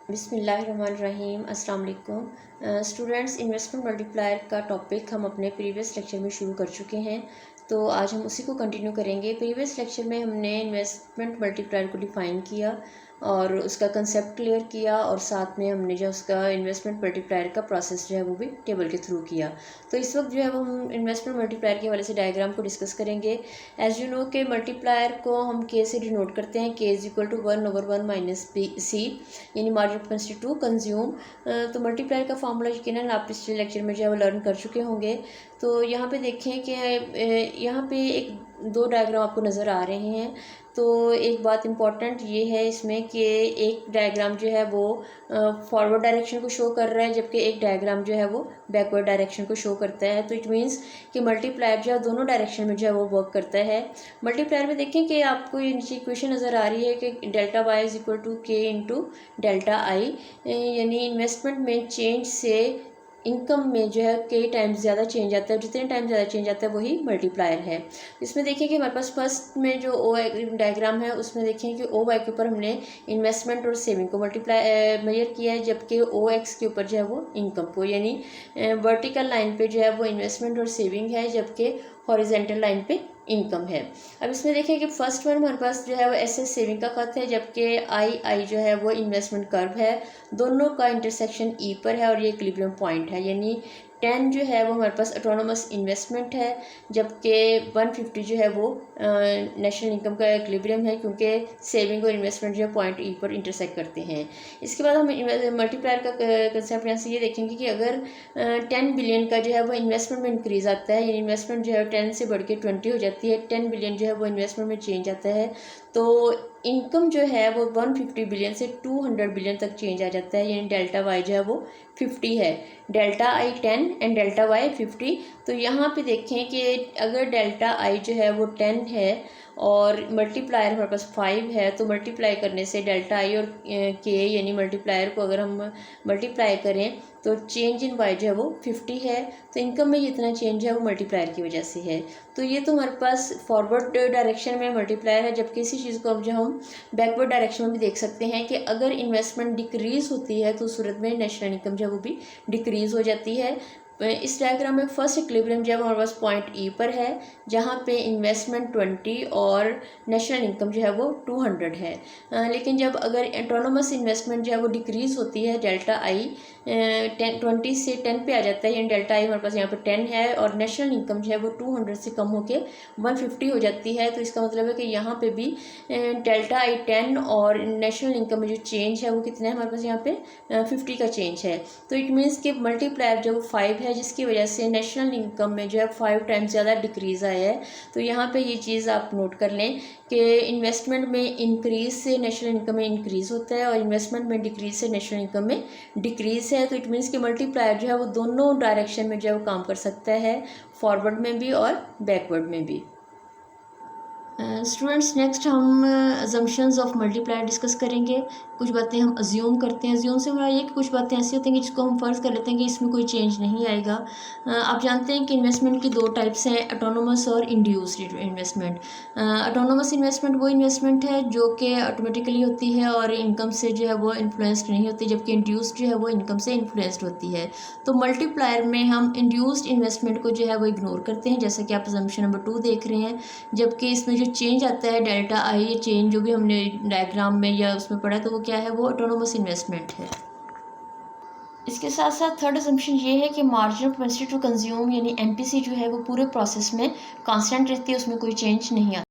बिस्मिल्लाहिर्रहमानिर्रहीम अस्सलाम वालेकुम स्टूडेंट्स। इन्वेस्टमेंट मल्टीप्लायर का टॉपिक हम अपने प्रीवियस लेक्चर में शुरू कर चुके हैं, तो आज हम उसी को कंटिन्यू करेंगे। प्रीवियस लेक्चर में हमने इन्वेस्टमेंट मल्टीप्लायर को डिफ़ाइन किया और उसका कंसेप्ट क्लियर किया, और साथ में हमने जो उसका इन्वेस्टमेंट मल्टीप्लायर का प्रोसेस जो है वो भी टेबल के थ्रू किया। तो इस वक्त जो है वो हम इन्वेस्टमेंट मल्टीप्लायर के हवाले से डायग्राम को डिस्कस करेंगे। एज यू नो के मल्टीप्लायर को हम के से डिनोट करते हैं, K is equal to 1/1 minus C, यानी margin of capacity to consume. तो मल्टीप्लायर का फार्मूला यकीनन आप पिछले लेक्चर में जो है वो लर्न कर चुके होंगे। तो यहाँ पे देखें कि यहाँ पे दो डायग्राम आपको नज़र आ रहे हैं। तो एक बात इम्पॉर्टेंट ये है इसमें कि एक डायग्राम जो है वो फॉरवर्ड डायरेक्शन को शो कर रहा है, जबकि एक डायग्राम जो है वो बैकवर्ड डायरेक्शन को शो करता है। तो इट मीन्स कि मल्टीप्लायर जो है दोनों डायरेक्शन में जो है वो वर्क करता है। मल्टीप्लायर में देखें कि आपको ये नीचे इक्वेशन नज़र आ रही है कि delta Y is equal to K into delta I, यानी इन्वेस्टमेंट में चेंज से इनकम में जो है कई टाइम्स ज़्यादा चेंज आता है, जितने टाइम ज़्यादा चेंज आता है वही मल्टीप्लायर है। इसमें देखिए कि हमारे पास फर्स्ट में जो ओ डायग्राम है उसमें देखें कि ओ वाई के ऊपर हमने इन्वेस्टमेंट और सेविंग को मल्टीप्लाई मेजर किया है, जबकि ओ एक्स के ऊपर जो है वो इनकम को, यानी वर्टिकल लाइन पे जो है वो इन्वेस्टमेंट और सेविंग है, जबकि हॉरिजेंटल लाइन पे इनकम है। अब इसमें देखिए कि फर्स्ट वन हमारे पास जो है वो एसेट सेविंग का खत है, जबकि आई जो है वो इन्वेस्टमेंट कर्व है। दोनों का इंटरसेक्शन ई पर है और ये इक्विलिब्रियम पॉइंट है, यानी 10 जो है वो हमारे पास ऑटोनोमस इन्वेस्टमेंट है, जबकि 150 जो है वो नेशनल इनकम का इक्विलिब्रियम है, क्योंकि सेविंग और इन्वेस्टमेंट जो है पॉइंट ई पर इंटरसेक्ट करते हैं। इसके बाद हम मल्टीप्लायर का कंसेप्ट यहाँ से ये देखेंगे कि अगर 10 बिलियन का जो है वो इन्वेस्टमेंट में इंक्रीज आता है, यानी इन्वेस्टमेंट जो है 10 से बढ़ के 20 हो जाती है, 10 बिलियन जो है वो इन्वेस्टमेंट में चेंज आता है, तो इनकम जो है वो 150 बिलियन से 200 बिलियन तक चेंज आ जाता है, यानी डेल्टा वाई जो है वो 50 है, delta I 10 and delta Y 50। तो यहाँ पे देखें कि अगर डेल्टा आई जो है वो 10 है और मल्टीप्लायर हमारे पास 5 है, तो मल्टीप्लाई करने से डेल्टा आई और के यानी मल्टीप्लायर को अगर हम मल्टीप्लाई करें तो चेंज इन वाई जो है वो 50 है। तो इनकम में जितना चेंज है वो मल्टीप्लायर की वजह से है। तो ये तो हमारे पास फॉरवर्ड डायरेक्शन में मल्टीप्लायर है, जबकि इसी चीज़ को अब जो हम बैकवर्ड डायरेक्शन में भी देख सकते हैं कि अगर इन्वेस्टमेंट डिक्रीज़ होती है तो उस सूरत में नेशनल इनकम जो है वो भी डिक्रीज़ हो जाती है। इस डायग्राम में फर्स्ट इक्विलिब्रियम जो है हमारे पास पॉइंट ई पर है, जहाँ पे इन्वेस्टमेंट 20 और नेशनल इनकम जो है वो 200 है। लेकिन जब अगर ऑटोनोमस इन्वेस्टमेंट जो है वो डिक्रीज़ होती है, डेल्टा आई 20 से 10 पे आ जाता है, यानी डेल्टा आई हमारे पास यहाँ पे 10 है और नेशनल इनकम जो है वो 200 से कम होकर 150 हो जाती है। तो इसका मतलब है कि यहाँ पे भी डेल्टा आई 10 और नेशनल इनकम में जो चेंज है वो कितना है हमारे पास यहाँ पे 50 का चेंज है। तो इट मीन्स कि मल्टीप्लायर जो 5 है, जिसकी वजह से नेशनल इनकम में जो है 5 टाइम्स ज़्यादा डिक्रीज़ आया है। तो यहाँ पे ये चीज़ आप नोट कर लें कि इन्वेस्टमेंट में इंक्रीज़ से नेशनल इनकम में इंक्रीज़ होता है और इन्वेस्टमेंट में डिक्रीज़ से नेशनल इनकम में डिक्रीज़ है। तो इट मीन्स कि मल्टीप्लायर जो है वो दोनों डायरेक्शन में जो है वो काम कर सकता है, फॉरवर्ड में भी और बैकवर्ड में भी। स्टूडेंट्स नेक्स्ट हम अजम्पशंस ऑफ मल्टीप्लायर डिस्कस करेंगे। कुछ बातें हम अज्यूम करते हैं। अज्यूम से हमारा ये कि कुछ बातें ऐसी होती हैं कि जिसको हम फ़र्ज़ कर लेते हैं कि इसमें कोई चेंज नहीं आएगा। आप जानते हैं कि इन्वेस्टमेंट की दो टाइप्स हैं, ऑटोनोमस और इंड्यूस्ड इन्वेस्टमेंट। ऑटोनोमस इन्वेस्टमेंट वो इन्वेस्टमेंट है जो कि ऑटोमेटिकली होती है और इनकम से जो है वो इन्फ्लुएंस्ड नहीं होती, जबकि इंड्यूस्ड जो है वो इनकम से इन्फ्लुएंस्ड होती है। तो मल्टीप्लायर में हम इंड्यूस्ड इन्वेस्टमेंट को जो है वो इग्नोर करते हैं, जैसा कि आप अजम्पशन नंबर 2 देख रहे हैं, जबकि इसमें जो चेंज आता है डेल्टा आई, ये चेंज जो भी हमने डायग्राम में या उसमें पढ़ा तो वो क्या है, वो ऑटोनोमस इन्वेस्टमेंट है। इसके साथ साथ थर्ड असम्पशन ये है कि margin of capacity to consume यानी एमपीसी जो है वो पूरे प्रोसेस में कांस्टेंट रहती है, उसमें कोई चेंज नहीं आता।